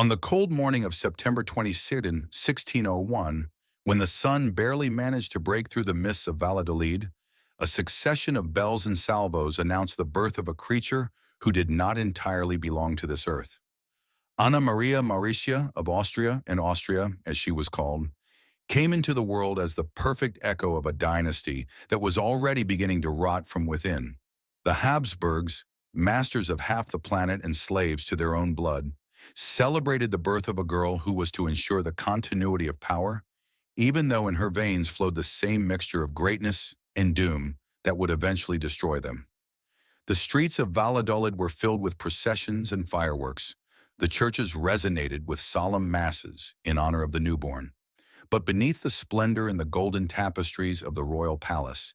On the cold morning of September 1601, when the sun barely managed to break through the mists of Valladolid, a succession of bells and salvos announced the birth of a creature who did not entirely belong to this earth. Anna Maria Mauritia of Austria, as she was called, came into the world as the perfect echo of a dynasty that was already beginning to rot from within. The Habsburgs, masters of half the planet and slaves to their own blood, celebrated the birth of a girl who was to ensure the continuity of power, even though in her veins flowed the same mixture of greatness and doom that would eventually destroy them. The streets of Valladolid were filled with processions and fireworks. The churches resonated with solemn masses in honor of the newborn. But beneath the splendor and the golden tapestries of the royal palace,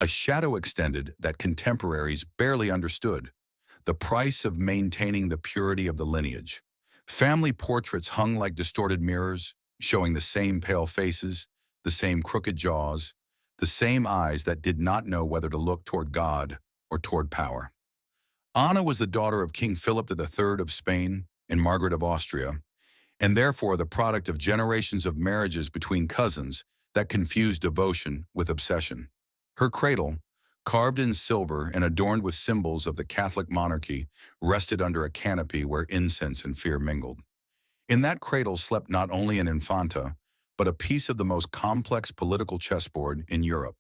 a shadow extended that contemporaries barely understood: the price of maintaining the purity of the lineage. Family portraits hung like distorted mirrors, showing the same pale faces, the same crooked jaws, the same eyes that did not know whether to look toward God or toward power. Anna was the daughter of King Philip III of Spain and Margaret of Austria, and therefore the product of generations of marriages between cousins that confused devotion with obsession. Her cradle, carved in silver and adorned with symbols of the Catholic monarchy, rested under a canopy where incense and fear mingled. In that cradle slept not only an infanta, but a piece of the most complex political chessboard in Europe.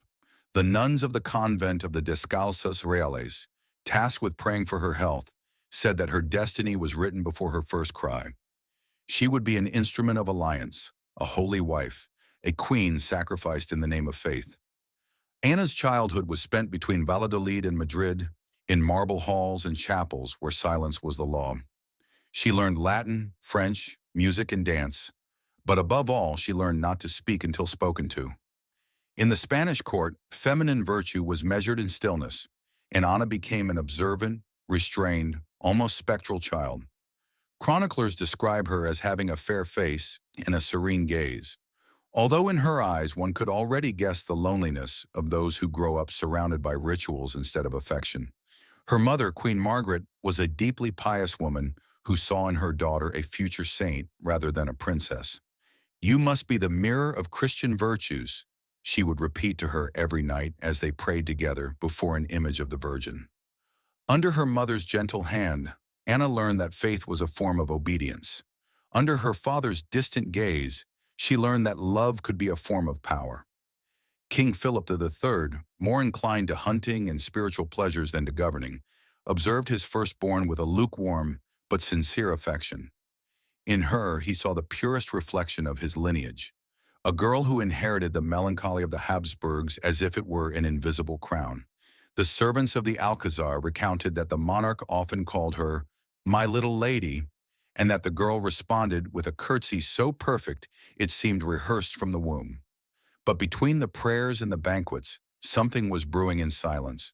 The nuns of the convent of the Descalzas Reales, tasked with praying for her health, said that her destiny was written before her first cry. She would be an instrument of alliance, a holy wife, a queen sacrificed in the name of faith. Anna's childhood was spent between Valladolid and Madrid, in marble halls and chapels where silence was the law. She learned Latin, French, music, and dance, but above all, she learned not to speak until spoken to. In the Spanish court, feminine virtue was measured in stillness, and Anna became an observant, restrained, almost spectral child. Chroniclers describe her as having a fair face and a serene gaze, although in her eyes one could already guess the loneliness of those who grow up surrounded by rituals instead of affection. Her mother, Queen Margaret, was a deeply pious woman who saw in her daughter a future saint rather than a princess. "You must be the mirror of Christian virtues," she would repeat to her every night as they prayed together before an image of the Virgin. Under her mother's gentle hand, Anna learned that faith was a form of obedience. Under her father's distant gaze, she learned that love could be a form of power. King Philip III, more inclined to hunting and spiritual pleasures than to governing, observed his firstborn with a lukewarm but sincere affection. In her, he saw the purest reflection of his lineage, a girl who inherited the melancholy of the Habsburgs as if it were an invisible crown. The servants of the Alcazar recounted that the monarch often called her "my little lady," and that the girl responded with a curtsy so perfect it seemed rehearsed from the womb. But between the prayers and the banquets, something was brewing in silence.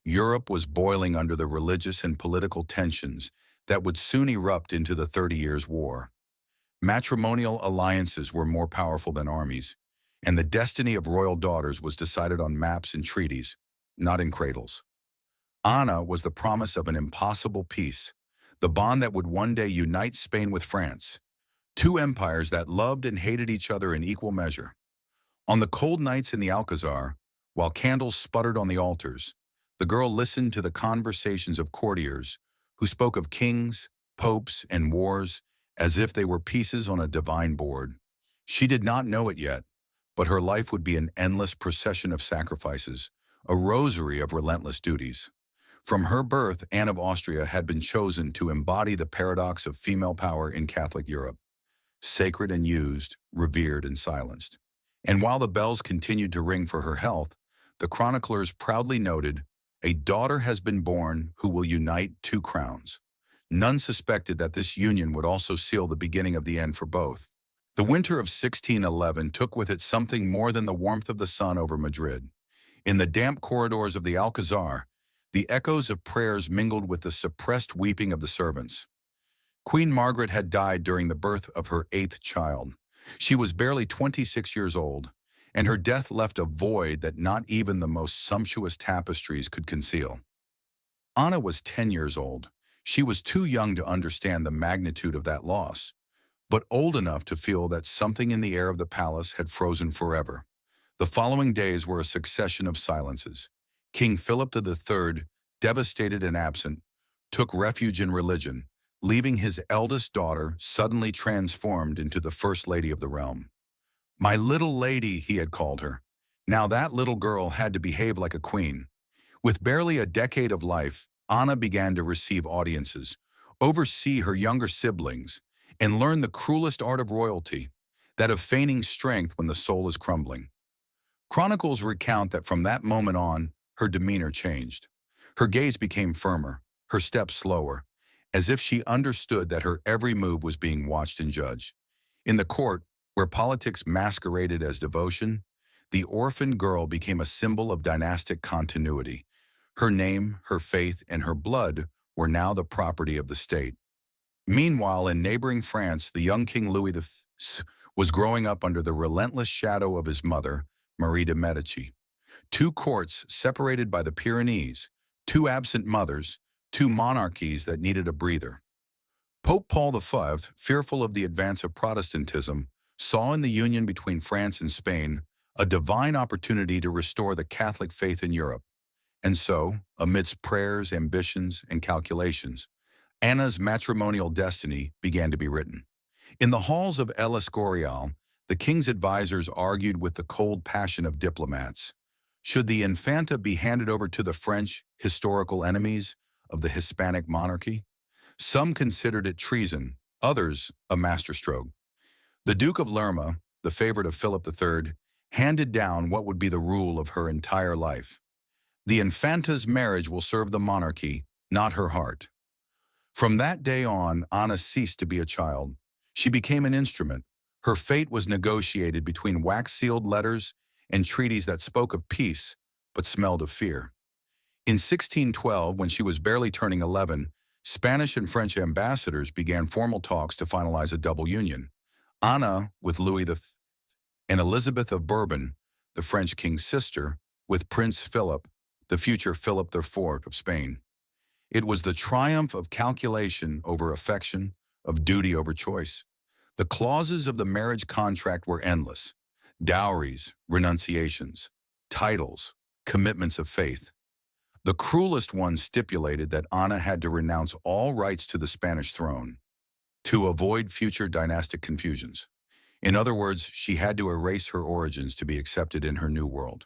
Europe was boiling under the religious and political tensions that would soon erupt into the 30 Years' War. Matrimonial alliances were more powerful than armies, and the destiny of royal daughters was decided on maps and treaties, not in cradles. Anna was the promise of an impossible peace, the bond that would one day unite Spain with France, two empires that loved and hated each other in equal measure. On the cold nights in the Alcazar, while candles sputtered on the altars, the girl listened to the conversations of courtiers who spoke of kings, popes, and wars as if they were pieces on a divine board. She did not know it yet, but her life would be an endless procession of sacrifices, a rosary of relentless duties. From her birth, Anne of Austria had been chosen to embody the paradox of female power in Catholic Europe: sacred and used, revered and silenced. And while the bells continued to ring for her health, the chroniclers proudly noted, "A daughter has been born who will unite two crowns." None suspected that this union would also seal the beginning of the end for both. The winter of 1611 took with it something more than the warmth of the sun over Madrid. In the damp corridors of the Alcazar, the echoes of prayers mingled with the suppressed weeping of the servants. Queen Margaret had died during the birth of her 8th child. She was barely 26 years old, and her death left a void that not even the most sumptuous tapestries could conceal. Anna was 10 years old. She was too young to understand the magnitude of that loss, but old enough to feel that something in the air of the palace had frozen forever. The following days were a succession of silences. King Philip III, devastated and absent, took refuge in religion, leaving his eldest daughter suddenly transformed into the first lady of the realm. My little lady, he had called her. Now that little girl had to behave like a queen. With barely a decade of life, Anna began to receive audiences, oversee her younger siblings, and learn the cruelest art of royalty, that of feigning strength when the soul is crumbling. Chronicles recount that from that moment on, her demeanor changed. Her gaze became firmer, her steps slower, as if she understood that her every move was being watched and judged. In the court, where politics masqueraded as devotion, the orphan girl became a symbol of dynastic continuity. Her name, her faith, and her blood were now the property of the state. Meanwhile, in neighboring France, the young King Louis VI was growing up under the relentless shadow of his mother, Marie de Medici. Two courts separated by the Pyrenees, two absent mothers, two monarchies that needed a breather. Pope Paul V, fearful of the advance of Protestantism, saw in the union between France and Spain a divine opportunity to restore the Catholic faith in Europe. And so, amidst prayers, ambitions, and calculations, Anna's matrimonial destiny began to be written. In the halls of El Escorial, the king's advisors argued with the cold passion of diplomats. Should the Infanta be handed over to the French, historical enemies of the Hispanic monarchy? Some considered it treason, others a masterstroke. The Duke of Lerma, the favorite of Philip III, handed down what would be the rule of her entire life. The Infanta's marriage will serve the monarchy, not her heart. From that day on, Anna ceased to be a child. She became an instrument. Her fate was negotiated between wax-sealed letters and treaties that spoke of peace, but smelled of fear. In 1612, when she was barely turning 11, Spanish and French ambassadors began formal talks to finalize a double union. Anna with Louis V, and Elizabeth of Bourbon, the French king's sister, with Prince Philip, the future Philip IV of Spain. It was the triumph of calculation over affection, of duty over choice. The clauses of the marriage contract were endless: dowries, renunciations, titles, commitments of faith. The cruelest one stipulated that Anna had to renounce all rights to the Spanish throne to avoid future dynastic confusions. In other words, she had to erase her origins to be accepted in her new world.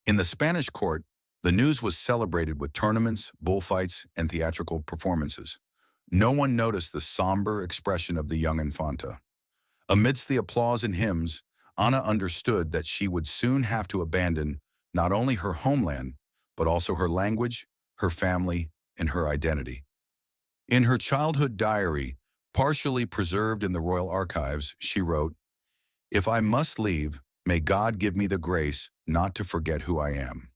In the Spanish court, the news was celebrated with tournaments, bullfights, and theatrical performances. No one noticed the somber expression of the young Infanta. Amidst the applause and hymns, Anna understood that she would soon have to abandon not only her homeland, but also her language, her family, and her identity. In her childhood diary, partially preserved in the royal archives, she wrote, "If I must leave, may God give me the grace not to forget who I am."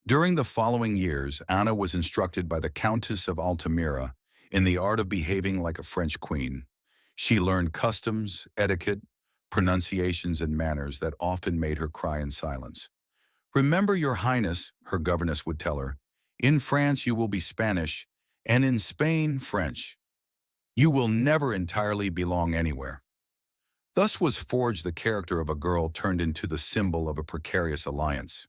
During the following years, Anna was instructed by the Countess of Altamira in the art of behaving like a French queen. She learned customs, etiquette, pronunciations, and manners that often made her cry in silence. "Remember, Your Highness," her governess would tell her, "in France you will be Spanish, and in Spain, French. You will never entirely belong anywhere." Thus was forged the character of a girl turned into the symbol of a precarious alliance.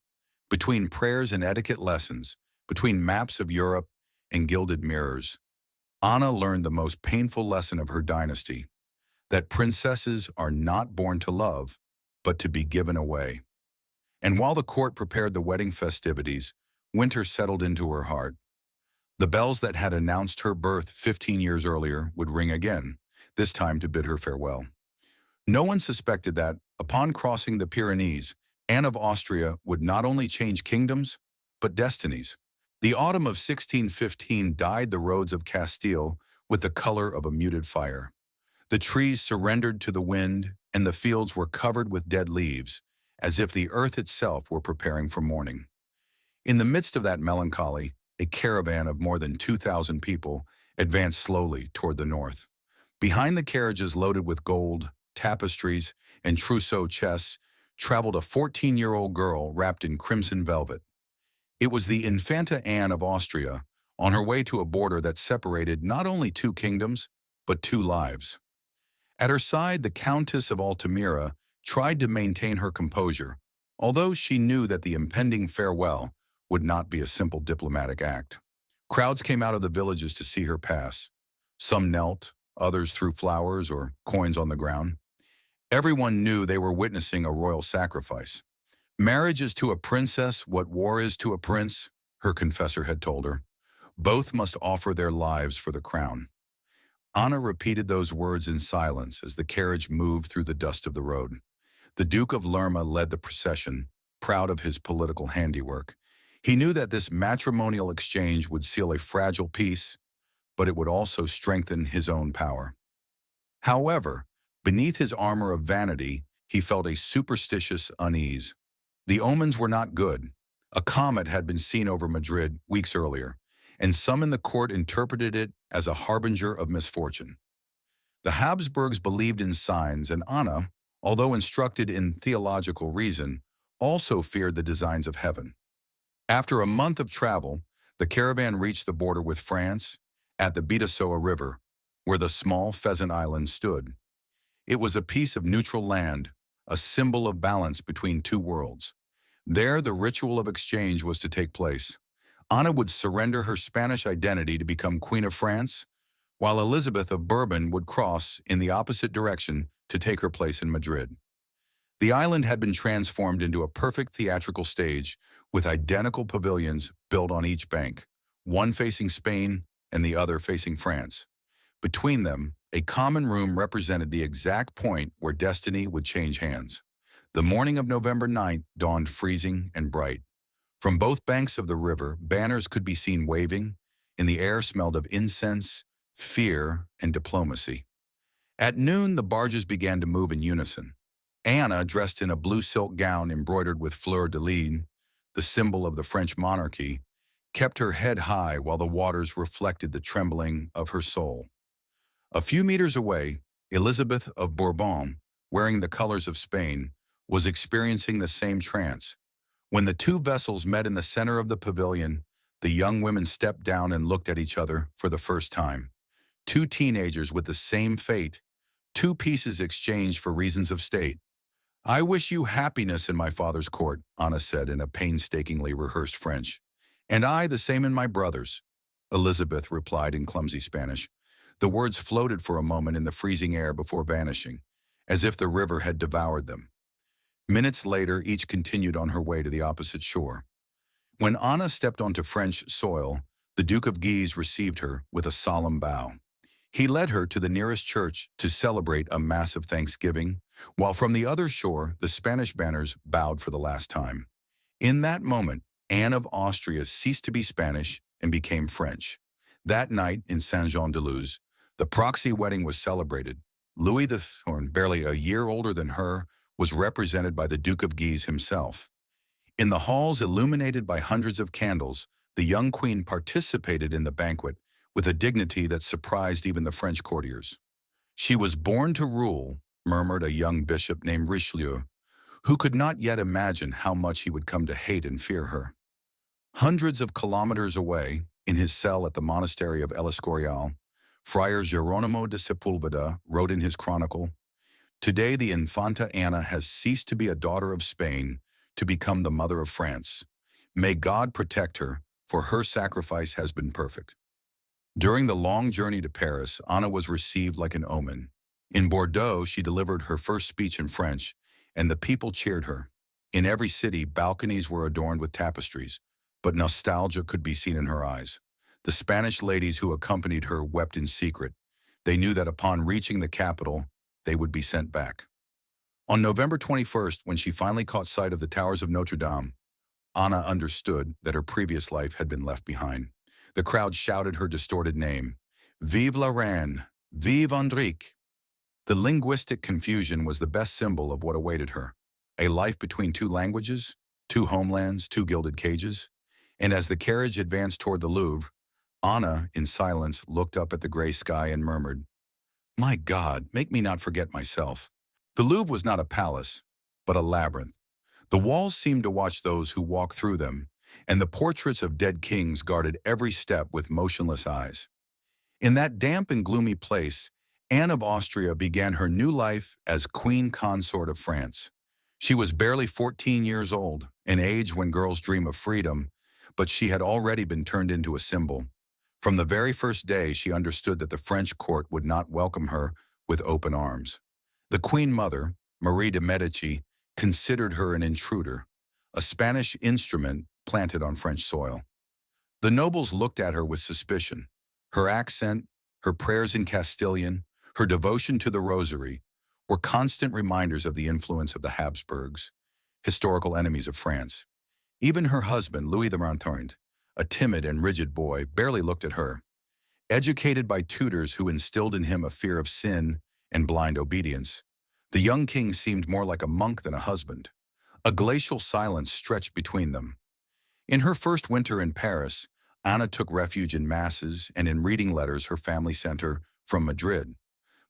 Between prayers and etiquette lessons, between maps of Europe and gilded mirrors, Anna learned the most painful lesson of her dynasty, that princesses are not born to love, but to be given away. And while the court prepared the wedding festivities, winter settled into her heart. The bells that had announced her birth 15 years earlier would ring again, this time to bid her farewell. No one suspected that, upon crossing the Pyrenees, Anne of Austria would not only change kingdoms, but destinies. The autumn of 1615 dyed the roads of Castile with the color of a muted fire. The trees surrendered to the wind, and the fields were covered with dead leaves, as if the earth itself were preparing for mourning. In the midst of that melancholy, a caravan of more than 2,000 people advanced slowly toward the north. Behind the carriages loaded with gold, tapestries, and trousseau chests traveled a 14-year-old girl wrapped in crimson velvet. It was the Infanta Anne of Austria, on her way to a border that separated not only two kingdoms, but two lives. At her side, the Countess of Altamira tried to maintain her composure, although she knew that the impending farewell would not be a simple diplomatic act. Crowds came out of the villages to see her pass. Some knelt, others threw flowers or coins on the ground. Everyone knew they were witnessing a royal sacrifice. Marriage is to a princess what war is to a prince, her confessor had told her. Both must offer their lives for the crown. Anna repeated those words in silence as the carriage moved through the dust of the road. The Duke of Lerma led the procession, proud of his political handiwork. He knew that this matrimonial exchange would seal a fragile peace, but it would also strengthen his own power. However, beneath his armor of vanity, he felt a superstitious unease. The omens were not good. A comet had been seen over Madrid weeks earlier, and some in the court interpreted it as a harbinger of misfortune. The Habsburgs believed in signs, and Anna, although instructed in theological reason, also feared the designs of heaven. After a month of travel, the caravan reached the border with France at the Bidasoa River, where the small Pheasant Island stood. It was a piece of neutral land, a symbol of balance between two worlds. There, the ritual of exchange was to take place. Anna would surrender her Spanish identity to become Queen of France, while Elizabeth of Bourbon would cross in the opposite direction to take her place in Madrid. The island had been transformed into a perfect theatrical stage with identical pavilions built on each bank, one facing Spain and the other facing France. Between them, a common room represented the exact point where destiny would change hands. The morning of November 9th dawned freezing and bright. From both banks of the river, banners could be seen waving, and the air smelled of incense, fear, and diplomacy. At noon, the barges began to move in unison. Anna, dressed in a blue silk gown embroidered with fleur-de-lis, the symbol of the French monarchy, kept her head high while the waters reflected the trembling of her soul. A few meters away, Elizabeth of Bourbon, wearing the colors of Spain, was experiencing the same trance. When the two vessels met in the center of the pavilion, the young women stepped down and looked at each other for the first time. Two teenagers with the same fate, two pieces exchanged for reasons of state. "I wish you happiness in my father's court," Anna said in a painstakingly rehearsed French. "And I the same in my brother's," Elizabeth replied in clumsy Spanish. The words floated for a moment in the freezing air before vanishing, as if the river had devoured them. Minutes later, each continued on her way to the opposite shore. When Anna stepped onto French soil, the Duke of Guise received her with a solemn bow. He led her to the nearest church to celebrate a massive thanksgiving, while from the other shore, the Spanish banners bowed for the last time. In that moment, Anne of Austria ceased to be Spanish and became French. That night in Saint-Jean-de-Luz, the proxy wedding was celebrated. Louis XIV, barely a year older than her, was represented by the Duke of Guise himself. In the halls illuminated by hundreds of candles, the young queen participated in the banquet with a dignity that surprised even the French courtiers. "She was born to rule," murmured a young bishop named Richelieu, who could not yet imagine how much he would come to hate and fear her. Hundreds of kilometers away, in his cell at the monastery of El Escorial, Friar Geronimo de Sepulveda wrote in his chronicle, "Today the Infanta Anna has ceased to be a daughter of Spain to become the mother of France. May God protect her, for her sacrifice has been perfect." During the long journey to Paris, Anna was received like an omen. In Bordeaux, she delivered her first speech in French, and the people cheered her. In every city, balconies were adorned with tapestries, but nostalgia could be seen in her eyes. The Spanish ladies who accompanied her wept in secret. They knew that upon reaching the capital, they would be sent back. On November 21st, when she finally caught sight of the towers of Notre Dame, Anna understood that her previous life had been left behind. The crowd shouted her distorted name, "Vive la Reine! Vive Andrique!" The linguistic confusion was the best symbol of what awaited her. A life between two languages, two homelands, two gilded cages. And as the carriage advanced toward the Louvre, Anna, in silence, looked up at the gray sky and murmured, "My God, make me not forget myself." The Louvre was not a palace, but a labyrinth. The walls seemed to watch those who walked through them, and the portraits of dead kings guarded every step with motionless eyes. In that damp and gloomy place, Anne of Austria began her new life as Queen Consort of France. She was barely 14 years old, an age when girls dream of freedom, but she had already been turned into a symbol. From the very first day, she understood that the French court would not welcome her with open arms. The Queen Mother, Marie de Medici, considered her an intruder, a Spanish instrument planted on French soil. The nobles looked at her with suspicion. Her accent, her prayers in Castilian, her devotion to the Rosary were constant reminders of the influence of the Habsburgs, historical enemies of France. Even her husband, Louis the Rantorn, a timid and rigid boy, barely looked at her. Educated by tutors who instilled in him a fear of sin and blind obedience, the young king seemed more like a monk than a husband. A glacial silence stretched between them. In her first winter in Paris, Anna took refuge in masses and in reading letters her family sent her from Madrid.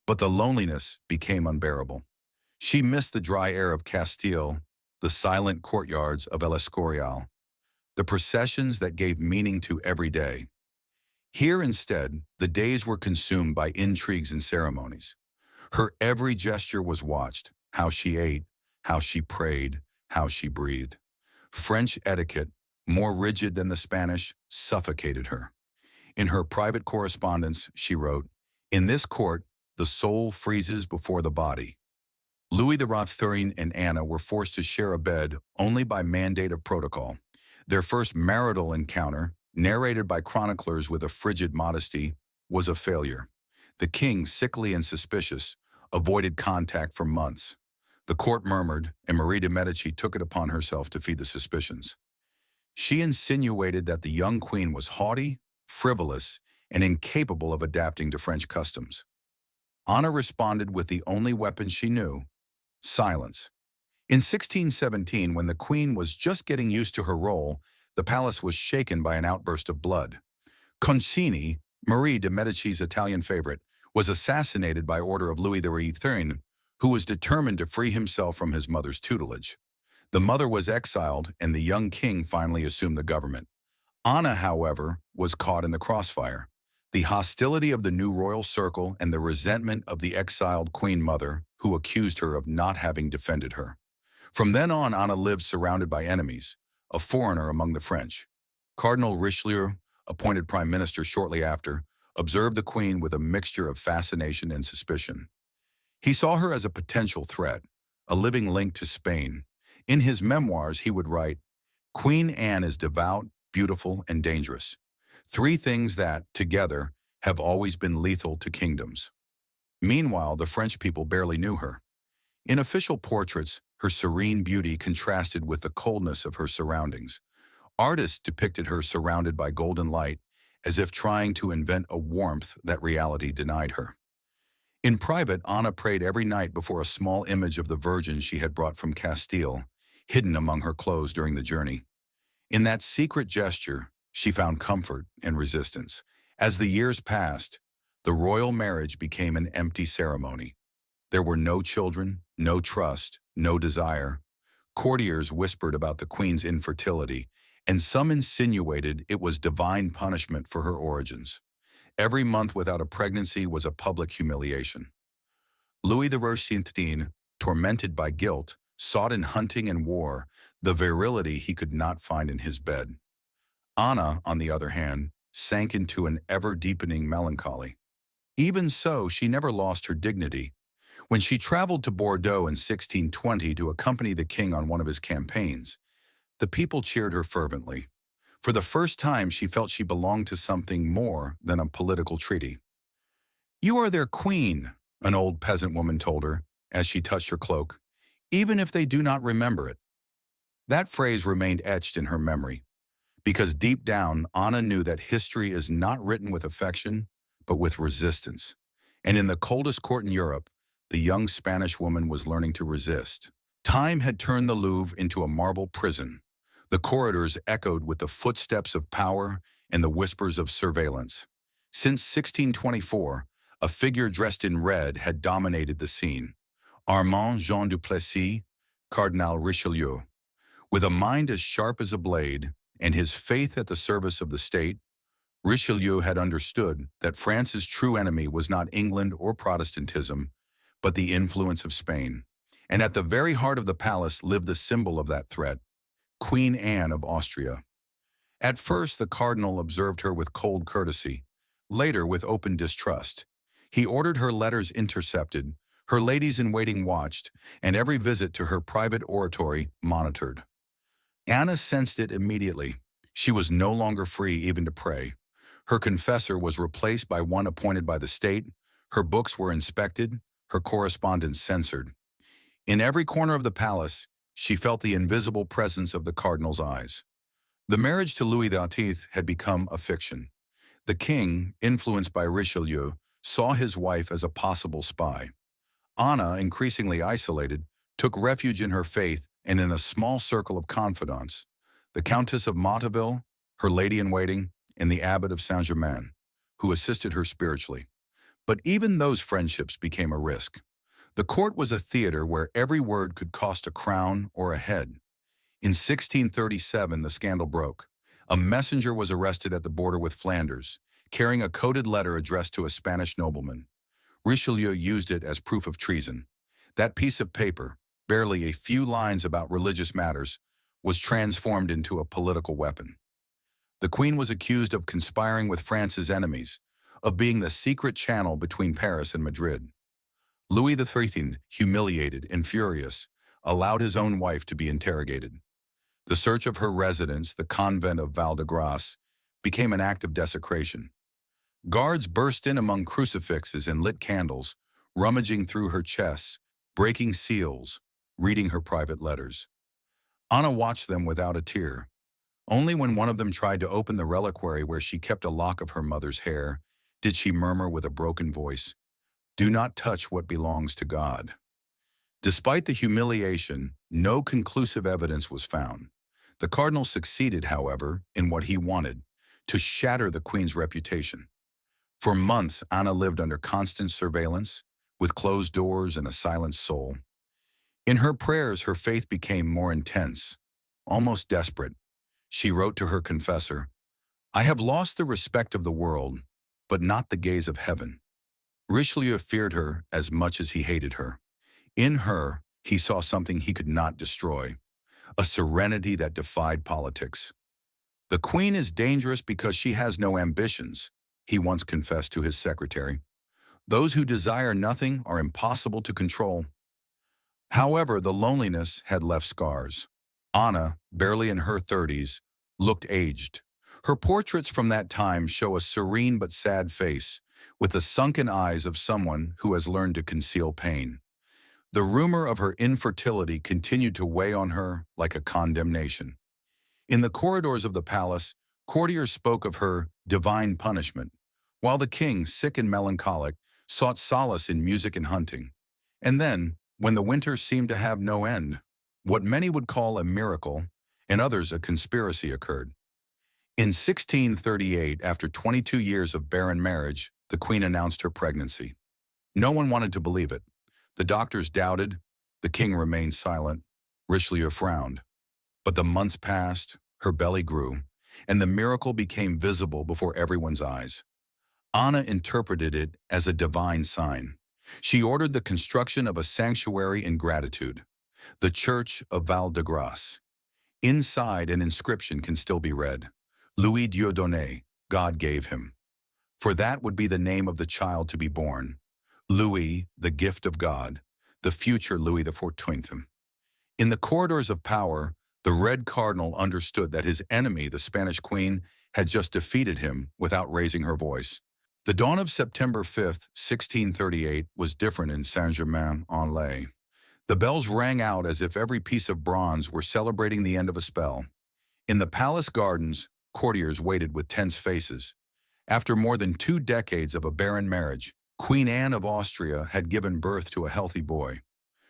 But the loneliness became unbearable. She missed the dry air of Castile, the silent courtyards of El Escorial, the processions that gave meaning to every day. Here instead, the days were consumed by intrigues and ceremonies. Her every gesture was watched, how she ate, how she prayed, how she breathed. French etiquette, more rigid than the Spanish, suffocated her. In her private correspondence, she wrote, "In this court, the soul freezes before the body." Louis the Rantorn and Anna were forced to share a bed only by mandate of protocol. Their first marital encounter, narrated by chroniclers with a frigid modesty, was a failure. The king, sickly and suspicious, avoided contact for months. The court murmured, and Marie de Medici took it upon herself to feed the suspicions. She insinuated that the young queen was haughty, frivolous, and incapable of adapting to French customs. Anna responded with the only weapon she knew: silence. In 1617, when the queen was just getting used to her role, the palace was shaken by an outburst of blood. Concini, Marie de Medici's Italian favorite, was assassinated by order of Louis the Rantorn, who was determined to free himself from his mother's tutelage. The mother was exiled, and the young king finally assumed the government. Anna, however, was caught in the crossfire. The hostility of the new royal circle and the resentment of the exiled queen mother, who accused her of not having defended her. From then on, Anna lived surrounded by enemies, a foreigner among the French. Cardinal Richelieu, appointed prime minister shortly after, observed the queen with a mixture of fascination and suspicion. He saw her as a potential threat, a living link to Spain. In his memoirs, he would write, "Queen Anne is devout, beautiful, and dangerous. Three things that, together, have always been lethal to kingdoms." Meanwhile, the French people barely knew her. In official portraits, her serene beauty contrasted with the coldness of her surroundings. Artists depicted her surrounded by golden light, as if trying to invent a warmth that reality denied her. In private, Anna prayed every night before a small image of the Virgin she had brought from Castile, hidden among her clothes during the journey. In that secret gesture, she found comfort and resistance. As the years passed, the royal marriage became an empty ceremony. There were no children, no trust, no desire. Courtiers whispered about the queen's infertility, and some insinuated it was divine punishment for her origins. Every month without a pregnancy was a public humiliation. Louis the Rantorn, tormented by guilt, sought in hunting and war the virility he could not find in his bed. Anna, on the other hand, sank into an ever-deepening melancholy. Even so, she never lost her dignity. When she traveled to Bordeaux in 1620 to accompany the king on one of his campaigns, the people cheered her fervently. For the first time, she felt she belonged to something more than a political treaty. "You are their queen," an old peasant woman told her, as she touched her cloak, "even if they do not remember it." That phrase remained etched in her memory, because deep down, Anna knew that history is not written with affection, but with resistance. And in the coldest court in Europe, the young Spanish woman was learning to resist. Time had turned the Louvre into a marble prison. The corridors echoed with the footsteps of power and the whispers of surveillance. Since 1624, a figure dressed in red had dominated the scene: Armand Jean Duplessis, Cardinal Richelieu. With a mind as sharp as a blade and his faith at the service of the state, Richelieu had understood that France's true enemy was not England or Protestantism, but the influence of Spain. And at the very heart of the palace lived the symbol of that threat, Queen Anne of Austria. At first, the cardinal observed her with cold courtesy, later with open distrust. He ordered her letters intercepted, her ladies-in-waiting watched, and every visit to her private oratory monitored. Anna sensed it immediately. She was no longer free even to pray. Her confessor was replaced by one appointed by the state, her books were inspected, her correspondence censored. In every corner of the palace, she felt the invisible presence of the cardinal's eyes. The marriage to Louis XVIII had become a fiction. The king, influenced by Richelieu, saw his wife as a possible spy. Anna, increasingly isolated, took refuge in her faith and in a small circle of confidants, the Countess of Motteville, her lady-in-waiting, and the abbot of Saint-Germain, who assisted her spiritually. But even those friendships became a risk. The court was a theater where every word could cost a crown or a head. In 1637, the scandal broke. A messenger was arrested at the border with Flanders, carrying a coded letter addressed to a Spanish nobleman. Richelieu used it as proof of treason. That piece of paper, barely a few lines about religious matters, was transformed into a political weapon. The Queen was accused of conspiring with France's enemies, of being the secret channel between Paris and Madrid. Louis XIII, humiliated and furious, allowed his own wife to be interrogated. The search of her residence, the convent of Val-de-Grâce, became an act of desecration. Guards burst in among crucifixes and lit candles, rummaging through her chests, breaking seals, reading her private letters. Anna watched them without a tear. Only when one of them tried to open the reliquary where she kept a lock of her mother's hair did she murmur with a broken voice, "Do not touch what belongs to God." Despite the humiliation, no conclusive evidence was found. The cardinal succeeded, however, in what he wanted, to shatter the Queen's reputation. For months, Anna lived under constant surveillance, with closed doors and a silent soul. In her prayers, her faith became more intense, almost desperate. She wrote to her confessor, "I have lost the respect of the world, but not the gaze of heaven." Richelieu feared her as much as he hated her. In her, he saw something he could not destroy, a serenity that defied politics. "The Queen is dangerous because she has no ambitions," he once confessed to his secretary. "Those who desire nothing are impossible to control." However, the loneliness had left scars. Anna, barely in her 30s, looked aged. Her portraits from that time show a serene but sad face, with the sunken eyes of someone who has learned to conceal pain. The rumor of her infertility continued to weigh on her like a condemnation. In the corridors of the palace, courtiers spoke of her divine punishment, while the king, sick and melancholic, sought solace in music and hunting. And then, when the winter seemed to have no end, what many would call a miracle, and others a conspiracy, occurred. In 1638, after 22 years of barren marriage, the Queen announced her pregnancy. No one wanted to believe it. The doctors doubted, the king remained silent, Richelieu frowned. But the months passed, her belly grew, and the miracle became visible before everyone's eyes. Anna interpreted it as a divine sign. She ordered the construction of a sanctuary in gratitude, the Church of Val-de-Grâce. Inside, an inscription can still be read, "Louis Dieudonné, God gave him." For that would be the name of the child to be born. Louis, the gift of God, the future Louis XIV. In the corridors of power, the Red Cardinal understood that his enemy, the Spanish Queen, had just defeated him without raising her voice. The dawn of September 5th, 1638, was different in Saint-Germain-en-Laye. The bells rang out as if every piece of bronze were celebrating the end of a spell. In the palace gardens, courtiers waited with tense faces. After more than 2 decades of a barren marriage, Queen Anne of Austria had given birth to a healthy boy.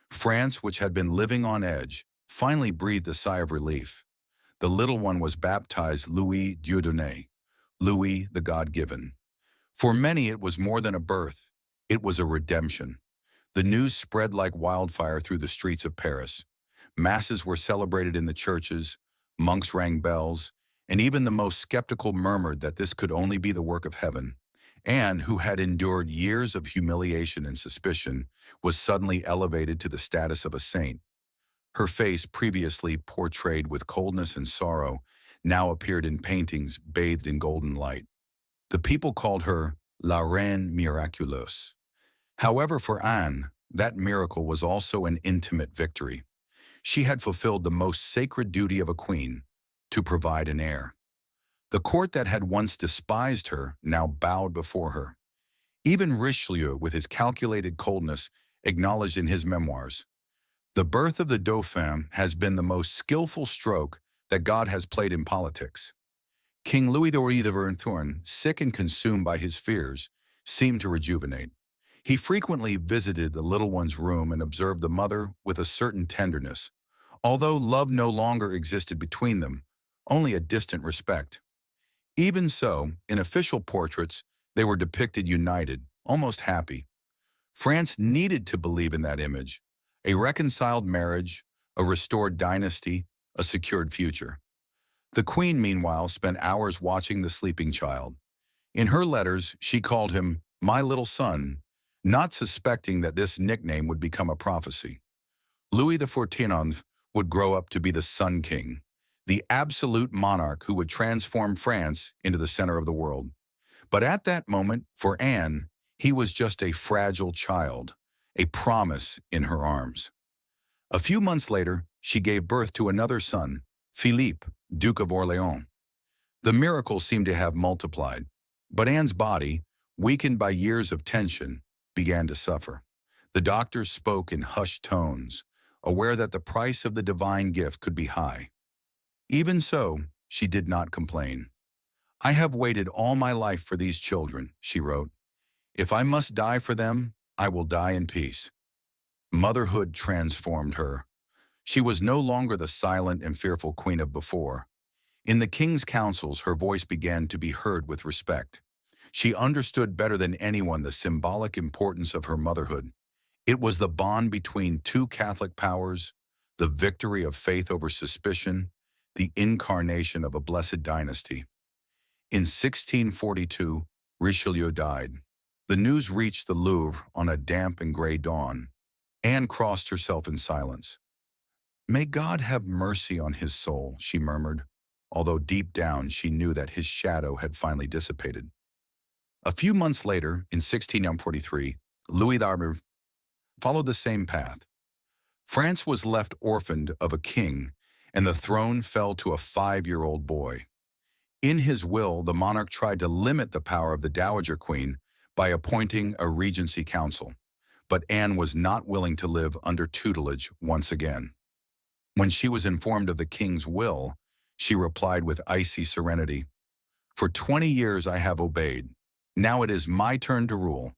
France, which had been living on edge, finally breathed a sigh of relief. The little one was baptized Louis Dieudonné, Louis the God-given. For many, it was more than a birth. It was a redemption. The news spread like wildfire through the streets of Paris. Masses were celebrated in the churches, monks rang bells, and even the most skeptical murmured that this could only be the work of heaven. Anne, who had endured years of humiliation and suspicion, was suddenly elevated to the status of a saint. Her face, previously portrayed with coldness and sorrow, now appeared in paintings bathed in golden light. The people called her La Reine Miraculeuse. However, for Anne, that miracle was also an intimate victory. She had fulfilled the most sacred duty of a queen, to provide an heir. The court that had once despised her now bowed before her. Even Richelieu, with his calculated coldness, acknowledged in his memoirs, "The birth of the Dauphin has been the most skillful stroke that God has played in politics." King Louis XIV, sick and consumed by his fears, seemed to rejuvenate. He frequently visited the little one's room and observed the mother with a certain tenderness, although love no longer existed between them, only a distant respect. Even so, in official portraits, they were depicted united, almost happy. France needed to believe in that image: a reconciled marriage, a restored dynasty, a secured future. The Queen, meanwhile, spent hours watching the sleeping child. In her letters, she called him "my little son," not suspecting that this nickname would become a prophecy. Louis XIV would grow up to be the Sun King, the absolute monarch who would transform France into the center of the world. But at that moment, for Anne, he was just a fragile child, a promise in her arms. A few months later, she gave birth to another son, Philippe, Duke of Orléans. The miracle seemed to have multiplied, but Anne's body, weakened by years of tension, began to suffer. The doctors spoke in hushed tones, aware that the price of the divine gift could be high. Even so, she did not complain. "I have waited all my life for these children," she wrote. "If I must die for them, I will die in peace." Motherhood transformed her. She was no longer the silent and fearful queen of before. In the king's councils, her voice began to be heard with respect. She understood better than anyone the symbolic importance of her motherhood. It was the bond between two Catholic powers, the victory of faith over suspicion, the incarnation of a blessed dynasty. In 1642, Richelieu died. The news reached the Louvre on a damp and gray dawn. Anne crossed herself in silence. "May God have mercy on his soul," she murmured, although deep down she knew that his shadow had finally dissipated. A few months later, in 1643, Louis XIV followed the same path. France was left orphaned of a king, and the throne fell to a 5-year-old boy. In his will, the monarch tried to limit the power of the Dowager Queen by appointing a regency council, but Anne was not willing to live under tutelage once again. When she was informed of the king's will, she replied with icy serenity, "For 20 years I have obeyed. Now it is my turn to rule."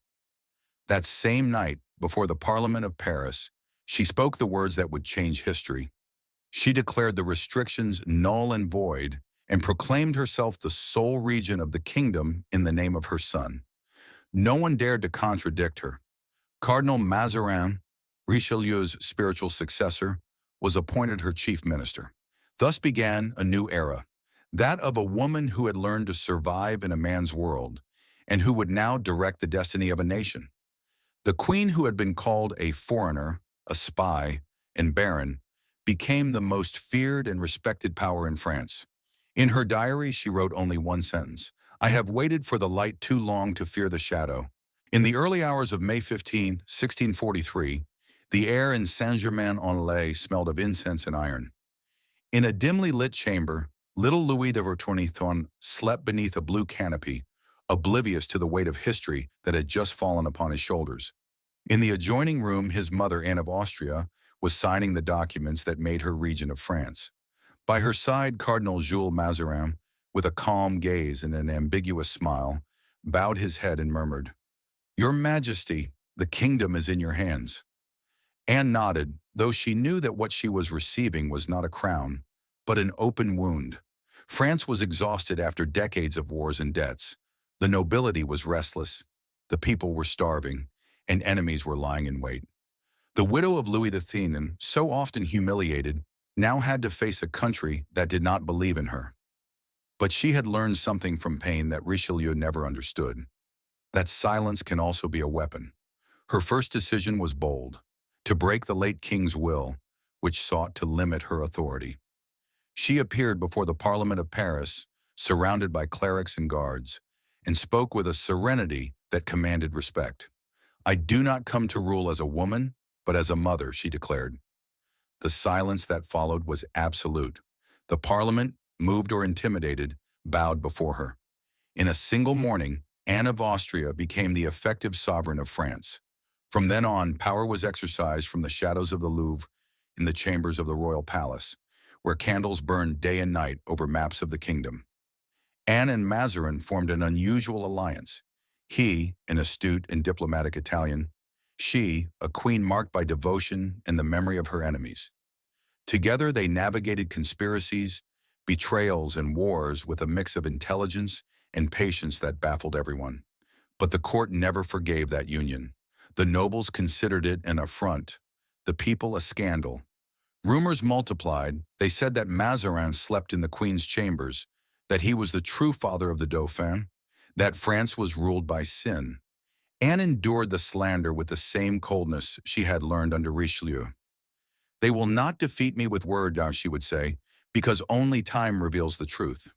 That same night, before the Parliament of Paris, she spoke the words that would change history. She declared the restrictions null and void and proclaimed herself the sole regent of the kingdom in the name of her son. No one dared to contradict her. Cardinal Mazarin, Richelieu's spiritual successor, was appointed her chief minister. Thus began a new era, that of a woman who had learned to survive in a man's world and who would now direct the destiny of a nation. The queen, who had been called a foreigner, a spy, and barren, became the most feared and respected power in France. In her diary, she wrote only one sentence: "I have waited for the light too long to fear the shadow." In the early hours of May 15, 1643, the air in Saint-Germain-en-Laye smelled of incense and iron. In a dimly lit chamber, little Louis XIV slept beneath a blue canopy, oblivious to the weight of history that had just fallen upon his shoulders. In the adjoining room, his mother, Anne of Austria, was signing the documents that made her regent of France. By her side, Cardinal Jules Mazarin, with a calm gaze and an ambiguous smile, bowed his head and murmured, "Your Majesty, the kingdom is in your hands." Anne nodded, though she knew that what she was receiving was not a crown, but an open wound. France was exhausted after decades of wars and debts. The nobility was restless, the people were starving, and enemies were lying in wait. The widow of Louis XIV, so often humiliated, now had to face a country that did not believe in her. But she had learned something from pain that Richelieu never understood, that silence can also be a weapon. Her first decision was bold, to break the late king's will, which sought to limit her authority. She appeared before the Parliament of Paris, surrounded by clerics and guards, and spoke with a serenity that commanded respect. "I do not come to rule as a woman, but as a mother," she declared. The silence that followed was absolute. The Parliament, moved or intimidated, bowed before her. In a single morning, Anne of Austria became the effective sovereign of France. From then on, power was exercised from the shadows of the Louvre in the chambers of the royal palace, where candles burned day and night over maps of the kingdom. Anne and Mazarin formed an unusual alliance. He, an astute and diplomatic Italian; she, a queen marked by devotion and the memory of her enemies. Together they navigated conspiracies, betrayals, and wars with a mix of intelligence and patience that baffled everyone. But the court never forgave that union. The nobles considered it an affront, the people a scandal. Rumors multiplied. They said that Mazarin slept in the queen's chambers, that he was the true father of the Dauphin, that France was ruled by sin. Anne endured the slander with the same coldness she had learned under Richelieu. "They will not defeat me with words," she would say, "because only time reveals the truth."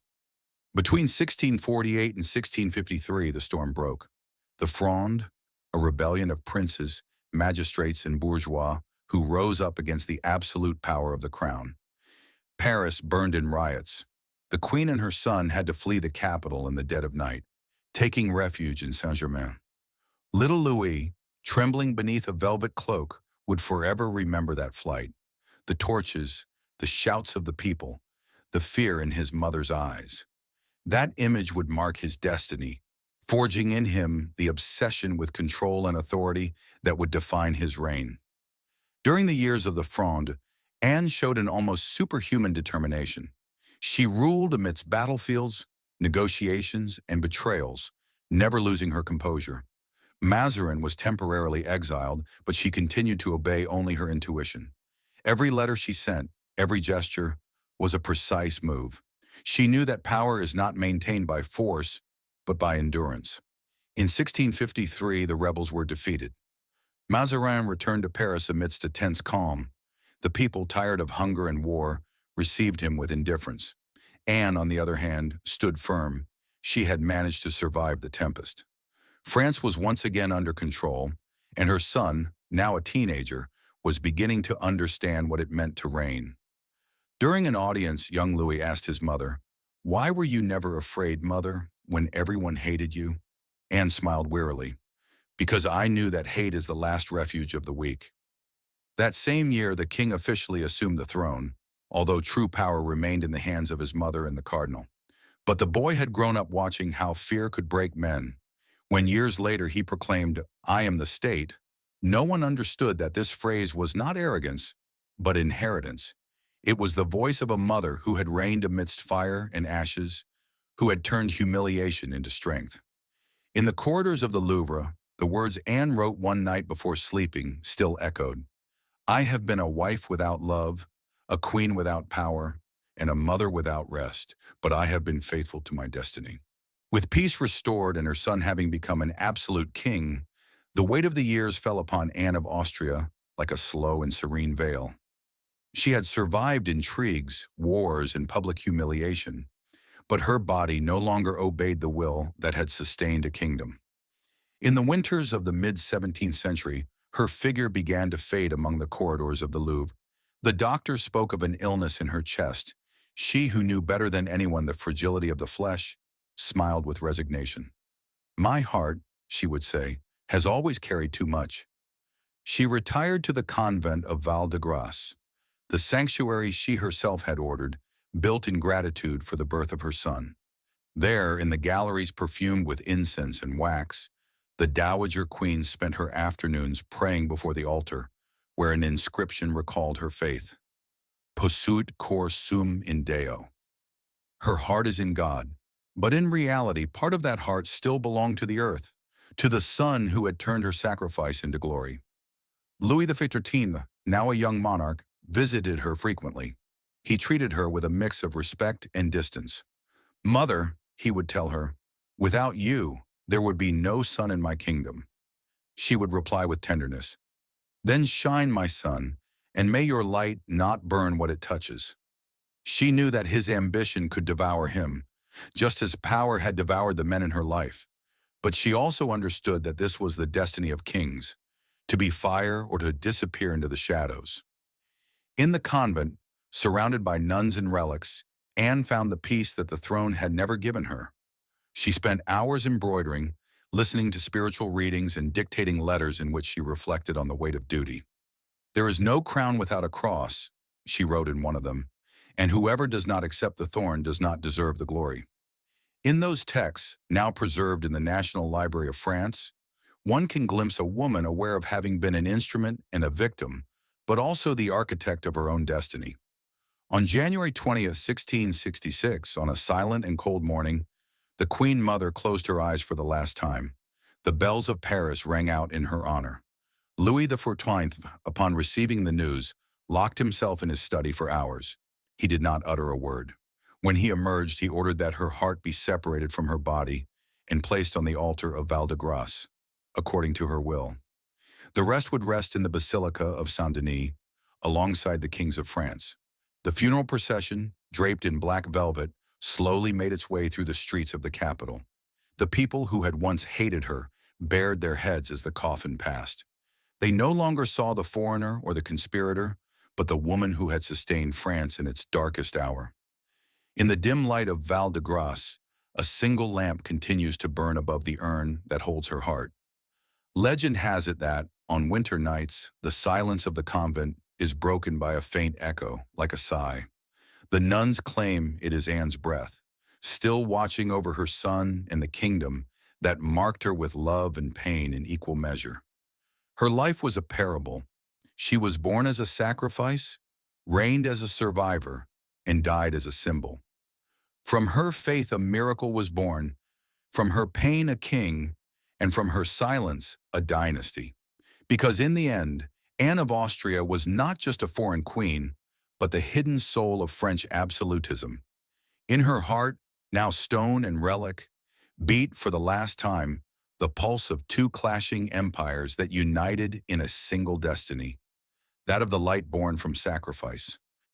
Between 1648 and 1653, the storm broke. The Fronde, a rebellion of princes, magistrates, and bourgeois who rose up against the absolute power of the crown. Paris burned in riots. The queen and her son had to flee the capital in the dead of night, taking refuge in Saint-Germain. Little Louis, trembling beneath a velvet cloak, would forever remember that flight. The torches, the shouts of the people, the fear in his mother's eyes. That image would mark his destiny, forging in him the obsession with control and authority that would define his reign. During the years of the Fronde, Anne showed an almost superhuman determination. She ruled amidst battlefields, negotiations, and betrayals, never losing her composure. Mazarin was temporarily exiled, but she continued to obey only her intuition. Every letter she sent, every gesture, was a precise move. She knew that power is not maintained by force, but by endurance. In 1653, the rebels were defeated. Mazarin returned to Paris amidst a tense calm. The people, tired of hunger and war, received him with indifference. Anne, on the other hand, stood firm. She had managed to survive the tempest. France was once again under control, and her son, now a teenager, was beginning to understand what it meant to reign. During an audience, young Louis asked his mother, "Why were you never afraid, mother, when everyone hated you?" Anne smiled wearily. "Because I knew that hate is the last refuge of the weak." That same year, the king officially assumed the throne, although true power remained in the hands of his mother and the cardinal. But the boy had grown up watching how fear could break men. When years later he proclaimed, "I am the state," no one understood that this phrase was not arrogance, but inheritance. It was the voice of a mother who had reigned amidst fire and ashes, who had turned humiliation into strength. In the corridors of the Louvre, the words Anne wrote one night before sleeping still echoed. "I have been a wife without love, a queen without power, and a mother without rest, but I have been faithful to my destiny." With peace restored and her son having become an absolute king, the weight of the years fell upon Anne of Austria like a slow and serene veil. She had survived intrigues, wars, and public humiliation, but her body no longer obeyed the will that had sustained a kingdom. In the winters of the mid-17th century, her figure began to fade among the corridors of the Louvre. The doctors spoke of an illness in her chest. She, who knew better than anyone the fragility of the flesh, smiled with resignation. "My heart," she would say, "has always carried too much." She retired to the convent of Val-de-Grâce, the sanctuary she herself had ordered, built in gratitude for the birth of her son. There, in the galleries perfumed with incense and wax, the Dowager Queen spent her afternoons praying before the altar, where an inscription recalled her faith. "Posuit cor sum in Deo." Her heart is in God. But in reality, part of that heart still belonged to the earth, to the son who had turned her sacrifice into glory. Louis XIV, now a young monarch, visited her frequently. He treated her with a mix of respect and distance. "Mother," he would tell her, "without you, there would be no sun in my kingdom." She would reply with tenderness, "Then shine, my son, and may your light not burn what it touches." She knew that his ambition could devour him, just as power had devoured the men in her life. But she also understood that this was the destiny of kings, to be fire or to disappear into the shadows. In the convent, surrounded by nuns and relics, Anne found the peace that the throne had never given her. She spent hours embroidering, listening to spiritual readings and dictating letters in which she reflected on the weight of duty. "There is no crown without a cross," she wrote in one of them, "and whoever does not accept the thorn does not deserve the glory." In those texts, now preserved in the National Library of France, one can glimpse a woman aware of having been an instrument and a victim, but also the architect of her own destiny. On January 20th, 1666, on a silent and cold morning, the Queen Mother closed her eyes for the last time. The bells of Paris rang out in her honor. Louis XIV, upon receiving the news, locked himself in his study for hours. He did not utter a word. When he emerged, he ordered that her heart be separated from her body and placed on the altar of Val-de-Grâce, according to her will. The rest would rest in the Basilica of Saint-Denis, alongside the kings of France. The funeral procession, draped in black velvet, slowly made its way through the streets of the capital. The people who had once hated her bared their heads as the coffin passed. They no longer saw the foreigner or the conspirator, but the woman who had sustained France in its darkest hour. In the dim light of Val-de-Grâce, a single lamp continues to burn above the urn that holds her heart. Legend has it that, on winter nights, the silence of the convent is broken by a faint echo, like a sigh. The nuns claim it is Anne's breath, still watching over her son and the kingdom that marked her with love and pain in equal measure. Her life was a parable. She was born as a sacrifice, reigned as a survivor, and died as a symbol. From her faith a miracle was born, from her pain a king, and from her silence a dynasty. Because in the end, Anne of Austria was not just a foreign queen, but the hidden soul of French absolutism. In her heart, now stone and relic, beat for the last time the pulse of two clashing empires that united in a single destiny, that of the light born from sacrifice.